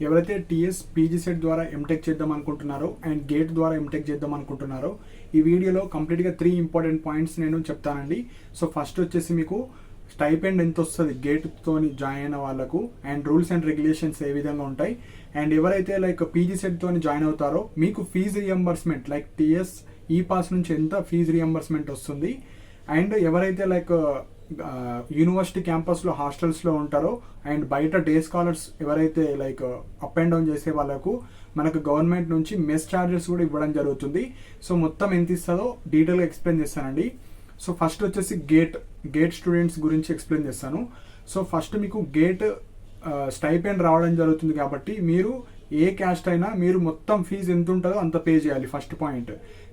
ఎవరైతే TS PG set ద్వారా MTech చేద్దాం అనుకుంటున్నారో అండ్ గేట్ ద్వారా ఎంటెక్ చేద్దాం అనుకుంటున్నారో ఈ వీడియోలో కంప్లీట్గా 3 ఇంపార్టెంట్ పాయింట్స్ నేను చెప్తానండి. సో ఫస్ట్ వచ్చేసి మీకు స్టైపెండ్ ఎంత వస్తుంది గేట్తోని జాయిన్ అయిన వాళ్ళకు అండ్ రూల్స్ అండ్ రెగ్యులేషన్స్ ఏ విధంగా ఉంటాయి అండ్ ఎవరైతే లైక్ పీజీ సెట్తోని జాయిన్ అవుతారో మీకు ఫీజు రియంబర్స్మెంట్ లైక్ టీఎస్ ఈ పాస్ నుంచి ఎంత ఫీజు రియంబర్స్మెంట్ వస్తుంది అండ్ ఎవరైతే లైక్ యూనివర్సిటీ క్యాంపస్లో హాస్టల్స్లో ఉంటారో అండ్ బయట డే స్కాలర్స్ ఎవరైతే లైక్ అప్ అండ్ డౌన్ చేసే వాళ్ళకు మనకు గవర్నమెంట్ నుంచి మెస్ ఛార్జెస్ కూడా ఇవ్వడం జరుగుతుంది. సో మొత్తం ఎంత ఇస్తుందో డీటెయిల్గా ఎక్స్ప్లెయిన్ చేస్తానండి. సో ఫస్ట్ వచ్చేసి గేట్ స్టూడెంట్స్ గురించి ఎక్స్ప్లెయిన్ చేస్తాను. సో ఫస్ట్ మీకు గేట్ స్టైపెండ్ రావడం జరుగుతుంది కాబట్టి మీరు ఏ క్యాస్ట్ అయినా మీరు మొత్తం ఫీజు ఎంత ఉంటుందో అంత పే చేయాలి, ఫస్ట్ పాయింట్.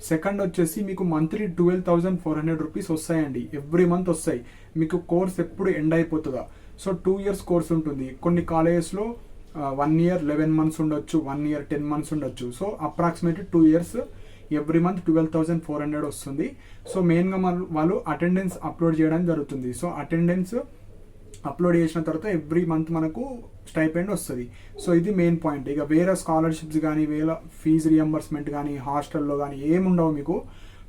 సెకండ్ వచ్చేసి మీకు మంత్లీ 12,400 రూపీస్ వస్తాయండి, ఎవ్రీ మంత్ వస్తాయి. మీకు కోర్స్ ఎప్పుడు ఎండ్ అయిపోతుందా? సో 2 years కోర్స్ ఉంటుంది. కొన్ని కాలేజెస్లో 1 year 11 months ఉండొచ్చు, 1 year 10 months ఉండొచ్చు. So approximately 2 years every month 12,400 వస్తుంది. సో మెయిన్గా వాళ్ళు అటెండెన్స్ అప్లోడ్ చేయడం జరుగుతుంది. సో అటెండెన్స్ అప్లోడ్ చేసిన తర్వాత ఎవ్రీ మంత్ మనకు స్టైపెండ్ వస్తుంది. సో ఇది మెయిన్ పాయింట్. ఇక వేరే స్కాలర్షిప్స్ కానీ వేరే ఫీజు రియంబర్స్మెంట్ కానీ హాస్టల్లో కానీ ఏముండవు. మీకు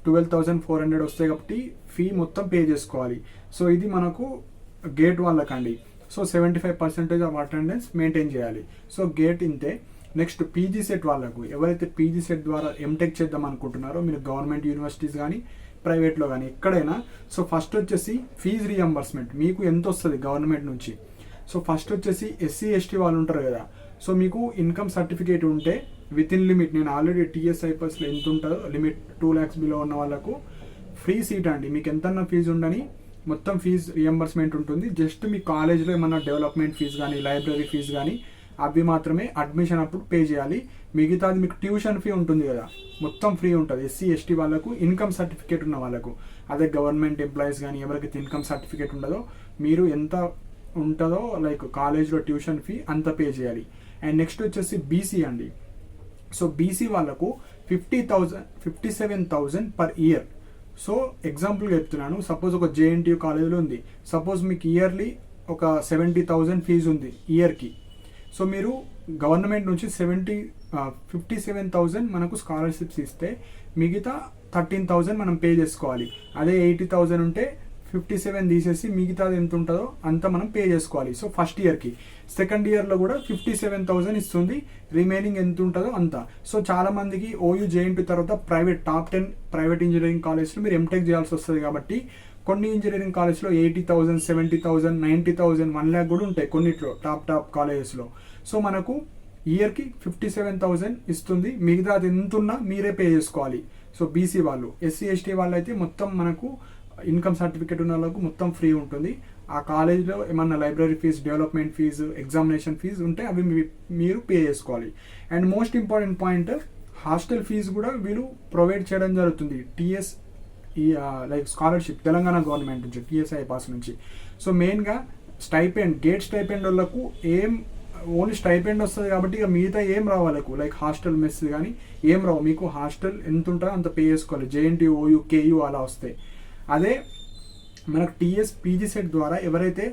12,400 వస్తాయి కాబట్టి ఫీ మొత్తం పే చేసుకోవాలి. సో ఇది మనకు గేట్ వాళ్ళకండి. సో 75% ఆఫ్ అటెండెన్స్ మెయింటైన్ చేయాలి. సో గేట్ ఇంతే. నెక్స్ట్ పీజీ సెట్ వాళ్ళకు ఎవరైతే పీజీ సెట్ ద్వారా ఎంటెక్ చేద్దాం అనుకుంటున్నారో మీరు గవర్నమెంట్ యూనివర్సిటీస్ కానీ ప్రైవేట్లో కానీ ఎక్కడైనా. సో ఫస్ట్ వచ్చేసి ఫీజు రియంబర్స్మెంట్ మీకు ఎంత వస్తుంది గవర్నమెంట్ నుంచి. సో ఫస్ట్ వచ్చేసి ఎస్సీ ఎస్టీ వాళ్ళు ఉంటారు కదా, సో మీకు ఇన్కమ్ సర్టిఫికేట్ ఉంటే విత్ ఇన్ లిమిట్, నేను ఆల్రెడీ టీఎస్ ఐపస్లో ఎంత ఉంటుందో లిమిట్ 2 lakhs బిలో ఉన్న వాళ్ళకు ఫ్రీ సీట్ అండి. మీకు ఎంతన్నా ఫీజు ఉండని మొత్తం ఫీజు రియంబర్స్మెంట్ ఉంటుంది. జస్ట్ మీ కాలేజ్లో ఏమన్నా డెవలప్మెంట్ ఫీజు కానీ లైబ్రరీ ఫీజు కానీ అవి మాత్రమే అడ్మిషన్ అప్పుడు పే చేయాలి. మిగతాది మీకు ట్యూషన్ ఫీ ఉంటుంది కదా, మొత్తం ఫ్రీ ఉంటుంది ఎస్సీ ఎస్టీ వాళ్ళకు, ఇన్కమ్ సర్టిఫికేట్ ఉన్న వాళ్ళకు. అదే గవర్నమెంట్ ఎంప్లాయీస్ కానీ ఎవరికైతే ఇన్కమ్ సర్టిఫికేట్ ఉండదో మీరు ఎంత ఉంటుందో లైక్ కాలేజ్లో ట్యూషన్ ఫీ అంత పే చేయాలి. అండ్ నెక్స్ట్ వచ్చేసి బీసీ అండి. సో బీసీ వాళ్ళకు 57,000 పర్ ఇయర్. సో ఎగ్జాంపుల్గా చెప్తున్నాను, సపోజ్ ఒక జేఎన్టీయూ కాలేజ్లో ఉంది, సపోజ్ మీకు ఇయర్లీ ఒక 70,000 ఫీజు ఉంది ఇయర్కి. సో మీరు గవర్నమెంట్ నుంచి 57,000 మనకు స్కాలర్షిప్స్ ఇస్తే మిగతా 13,000 మనం పే చేసుకోవాలి. అదే 80,000 ఉంటే 57 తీసేసి మిగతాది ఎంత ఉంటుందో అంత మనం పే చేసుకోవాలి. సో ఫస్ట్ ఇయర్కి. సెకండ్ ఇయర్లో కూడా 57,000 ఇస్తుంది, రిమైనింగ్ ఎంత ఉంటుందో అంత. సో చాలామందికి ఓయూ జేఎన్టీ తర్వాత టాప్ 10 ప్రైవేట్ ఇంజనీరింగ్ కాలేజ్లో మీరు ఎంటెక్ చేయాల్సి వస్తుంది కాబట్టి కొన్ని ఇంజనీరింగ్ కాలేజ్లో 80,000, 70,000, 90,000, 1 lakh కూడా ఉంటాయి కొన్నిట్లో టాప్ కాలేజెస్లో. సో మనకు ఇయర్కి 57,000 ఇస్తుంది, మిగతా అది ఎంత ఉన్నా మీరే పే చేసుకోవాలి. సో బీసీ వాళ్ళు. ఎస్సీ ఎస్టీ వాళ్ళు అయితే మొత్తం మనకు ఇన్కమ్ సర్టిఫికేట్ ఉన్న వాళ్ళకు మొత్తం ఫ్రీ ఉంటుంది. ఆ కాలేజ్లో ఏమన్నా library fee, development fee, examination fee ఉంటే అవి మీరు పే చేసుకోవాలి. And most important point, hostel fee కూడా వీళ్ళు ప్రొవైడ్ చేయడం జరుగుతుంది టీఎస్ ఈ లైక్ స్కాలర్షిప్ తెలంగాణ గవర్నమెంట్ నుంచి, టీఎస్ఐ పాస్ నుంచి. సో మెయిన్గా గేట్ స్టైపెండ్ వాళ్ళకు ఓన్లీ స్టైపెండ్ వస్తుంది కాబట్టి ఇక మిగతా ఏం రావు వాళ్ళకు, లైక్ హాస్టల్ మెస్ కానీ ఏం రావు. మీకు హాస్టల్ ఎంత ఉంటుందో అంత పే చేసుకోవాలి. జేఎన్టీ, ఓయూ, కేయూ అలా వస్తాయి. అదే మనకు టీఎస్ పీజీ సెట్ ద్వారా ఎవరైతే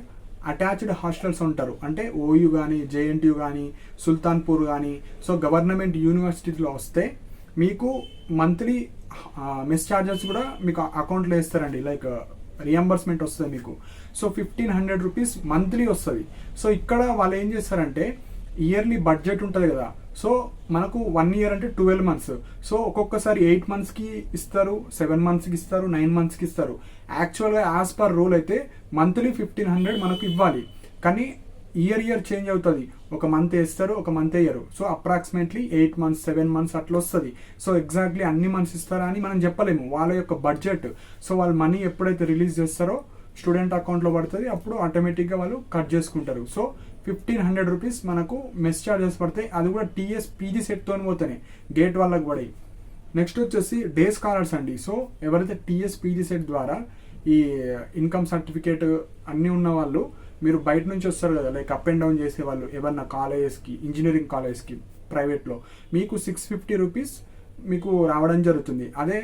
అటాచ్డ్ హాస్టల్స్ ఉంటారు, అంటే ఓయూ కానీ జేఎన్టీయూ కానీ సుల్తాన్పూర్ కానీ, సో గవర్నమెంట్ యూనివర్సిటీలో వస్తే మీకు మంత్లీ మెస్ ఛార్జెస్ కూడా మీకు అకౌంట్లో వేస్తారండి, లైక్ రియంబర్స్మెంట్ వస్తుంది మీకు. సో 1,500 రూపీస్ మంత్లీ వస్తుంది. సో ఇక్కడ వాళ్ళు ఏం చేస్తారంటే ఇయర్లీ బడ్జెట్ ఉంటుంది కదా, సో మనకు 1 year అంటే 12 months. సో ఒక్కొక్కసారి 8 monthsకి ఇస్తారు, 7 monthsకి ఇస్తారు, 9 monthsకి ఇస్తారు. యాక్చువల్గా యాజ్ పర్ రూల్ అయితే మంత్లీ 1,500 మనకు ఇవ్వాలి, కానీ ఇయర్ చేంజ్ అవుతుంది. ఒక మంత్ వేస్తారు, ఒక మంత్ వేయరు. సో అప్రాక్సిమేట్లీ 8 months, 7 months అట్లా వస్తుంది. సో ఎగ్జాక్ట్లీ అన్ని మంత్స్ ఇస్తారా అని మనం చెప్పలేము, వాళ్ళ యొక్క బడ్జెట్. సో వాళ్ళు మనీ ఎప్పుడైతే రిలీజ్ చేస్తారో స్టూడెంట్ అకౌంట్లో పడుతుంది, అప్పుడు ఆటోమేటిక్గా వాళ్ళు కట్ చేసుకుంటారు. సో 1,500 రూపీస్ మనకు మెస్ ఛార్జెస్ పడతాయి. అది కూడా టీఎస్ పీజీ సెట్తో పోతేనే గేట్ వాళ్ళకి పడాయి. నెక్స్ట్ వచ్చేసి డే స్కాలర్స్ అండి. సో ఎవరైతే టీఎస్ పీజీ సెట్ ద్వారా ఈ ఇన్కమ్ సర్టిఫికేట్ అన్నీ ఉన్న వాళ్ళు, మీరు బయట నుంచి వస్తారు కదా, లైక్ అప్ అండ్ డౌన్ చేసే వాళ్ళు ఏమన్నా కాలేజెస్కి, ఇంజనీరింగ్ కాలేజ్కి ప్రైవేట్లో, మీకు 650 రూపీస్ మీకు రావడం జరుగుతుంది. అదే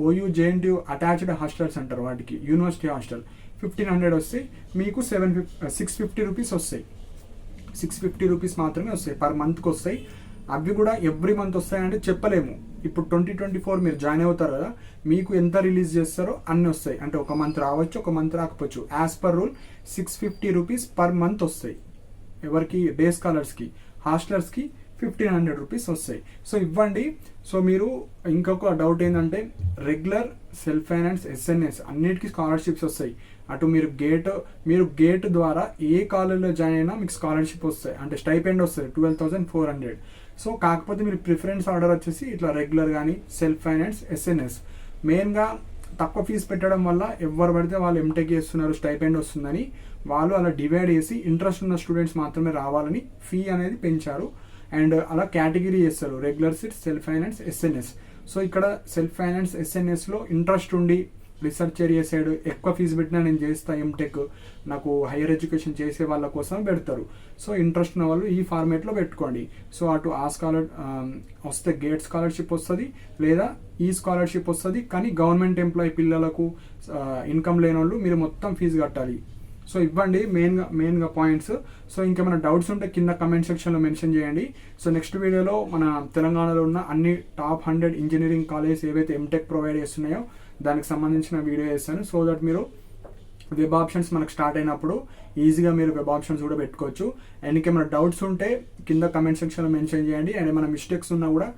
ఓయూ జేఎన్టీయూ అటాచ్డ్ హాస్టల్స్ అంటారు వాటికి, యూనివర్సిటీ హాస్టల్ 1,500 వస్తాయి, మీకు 650 రూపీస్ వస్తాయి. 650 రూపీస్ మాత్రమే వస్తాయి, పర్ మంత్కి వస్తాయి. అవి కూడా ఎవ్రీ మంత్ వస్తాయంటే చెప్పలేము. ఇప్పుడు 2024 మీరు జాయిన్ అవుతారు కదా, మీకు ఎంత రిలీజ్ చేస్తారో అన్నీ వస్తాయి. అంటే ఒక మంత్ రావచ్చు, ఒక మంత్ రాకపోవచ్చు. As per rule 650 rupees per month వస్తాయి. ఎవరికి? డే స్కాలర్స్కి. హాస్టలర్స్కి 1500 రూపీస్ వస్తాయి. సో ఇవ్వండి. సో మీరు ఇంకొక డౌట్ ఏంటంటే రెగ్యులర్, సెల్ఫ్ ఫైనాన్స్, ఎస్ఎన్ఎస్ అన్నిటికీ స్కాలర్షిప్స్ వస్తాయి. అటు మీరు గేట్ ద్వారా ఏ కాలేజ్లో జాయిన్ అయినా మీకు స్కాలర్షిప్ వస్తాయి, అంటే స్టైపెండ్ వస్తుంది 12,400. సో కాకపోతే మీరు ప్రిఫరెన్స్ ఆర్డర్ వచ్చేసి ఇట్లా రెగ్యులర్ కానీ, సెల్ఫ్ ఫైనాన్స్, ఎస్ఎన్ఎస్. మెయిన్గా తక్కువ ఫీజు పెట్టడం వల్ల ఎవరు పడితే వాళ్ళు ఎంటెక్ చేస్తున్నారు, స్టైపెండ్ వస్తుందని వాళ్ళు అలా డివైడ్ చేసి ఇంట్రెస్ట్ ఉన్న స్టూడెంట్స్ మాత్రమే రావాలని ఫీ అనేది పెంచారు. అండ్ అలా కేటగిరీ చేస్తారు, regular seat, self finance, SNS. So ఇక్కడ సెల్ఫ్ ఫైనాన్స్, ఎస్ఎన్ఎస్లో ఇంట్రెస్ట్ ఉండి రీసెర్చ్ ఏరియా సైడ్ ఎక్కువ ఫీజు పెట్టినా నేను చేస్తా ఎంటెక్, నాకు హైయర్ ఎడ్యుకేషన్ చేసే వాళ్ళ కోసం పెడతారు. సో ఇంట్రెస్ట్ ఉన్న వాళ్ళు ఈ ఫార్మేట్లో పెట్టుకోండి. సో అటు ఆ వస్తే గేట్ స్కాలర్షిప్ వస్తుంది, లేదా ఈ స్కాలర్షిప్ వస్తుంది. కానీ గవర్నమెంట్ ఎంప్లాయీ పిల్లలకు ఇన్కమ్ లేని వాళ్ళు మీరు మొత్తం ఫీజు కట్టాలి. సో ఇవ్వండి మెయిన్గా పాయింట్స్. సో ఇంకేమైనా డౌట్స్ ఉంటే కింద కమెంట్ సెక్షన్లో మెన్షన్ చేయండి. సో నెక్స్ట్ వీడియోలో మన తెలంగాణలో ఉన్న అన్ని టాప్ 100 ఇంజనీరింగ్ కాలేజెస్ ఏవైతే ఎంటెక్ ప్రొవైడ్ చేస్తున్నాయో దానికి సంబంధించిన వీడియో చేస్తాను. సో దట్ మీరు వెబ్ ఆప్షన్స్ మనకు స్టార్ట్ అయినప్పుడు ఈజీగా మీరు వెబ్ ఆప్షన్స్ కూడా పెట్టుకోవచ్చు. అండ్ ఇంకేమైనా డౌట్స్ ఉంటే కింద కమెంట్ సెక్షన్లో మెన్షన్ చేయండి. అండ్ ఏమైనా మిస్టేక్స్ ఉన్నా కూడా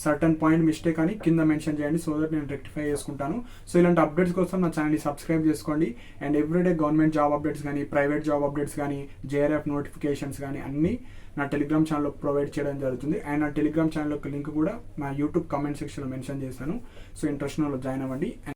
సర్టన్ పాయింట్ మిస్టేక్ అని కింద మెన్షన్ చేయండి, సో దట్ నేను రెక్టిఫై చేసుకుంటాను. సో ఇలాంటి అప్డేట్స్ కోసం నా ఛానల్ని సబ్స్క్రైబ్ చేసుకోండి. And everyday government job updates కానీ, ప్రైవేట్ జాబ్ అప్డేట్స్ కానీ, JRF నోటిఫికేషన్స్ కానీ అన్నీ నా టెలిగ్రామ్ ఛానల్లో ప్రొవైడ్ చేయడం జరుగుతుంది. అండ్ నా టెలిగ్రామ్ ఛానల్ యొక్క లింక్ కూడా నా యూట్యూబ్ కామెంట్ సెక్షన్లో మెన్షన్ చేస్తాను. సో ఇంట్రెస్ట్ ఉన్న వాళ్ళు జాయిన్ అవ్వండి.